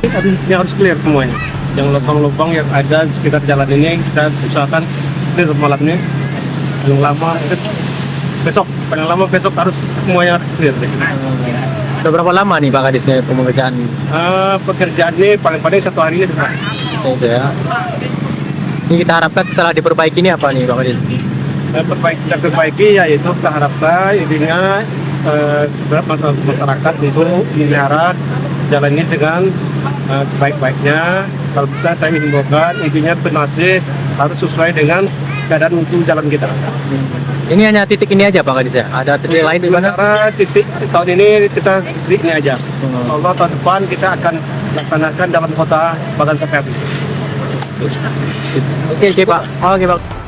harus clear semuanya. Yang lubang-lubang yang ada di sekitar jalan ini kita usahakan clear malam ini. Paling lama besok, harus semuanya harus clear. Udah berapa lama nih Pak Kadisnya pengerjaan? Pekerjaan ini paling-paling 1 hari ini. Itu ya. Ini kita harapkan setelah diperbaiki ini apa nih Pak Kadis? Kita perbaiki yaitu kita harapkan intinya masyarakat itu memelihara jalan ini dengan sebaik-baiknya. Kalau bisa saya himbaukan intinya penasih harus sesuai dengan keadaan untuk jalan kita. Ini hanya titik ini aja Pak Kadis ya? Ada titik lain di mana? Titik tahun ini kita titik ini aja. Insyaallah tahun depan kita akan laksanakan dalam kota bahkan sampai habis. Oke Pak. Oke Pak.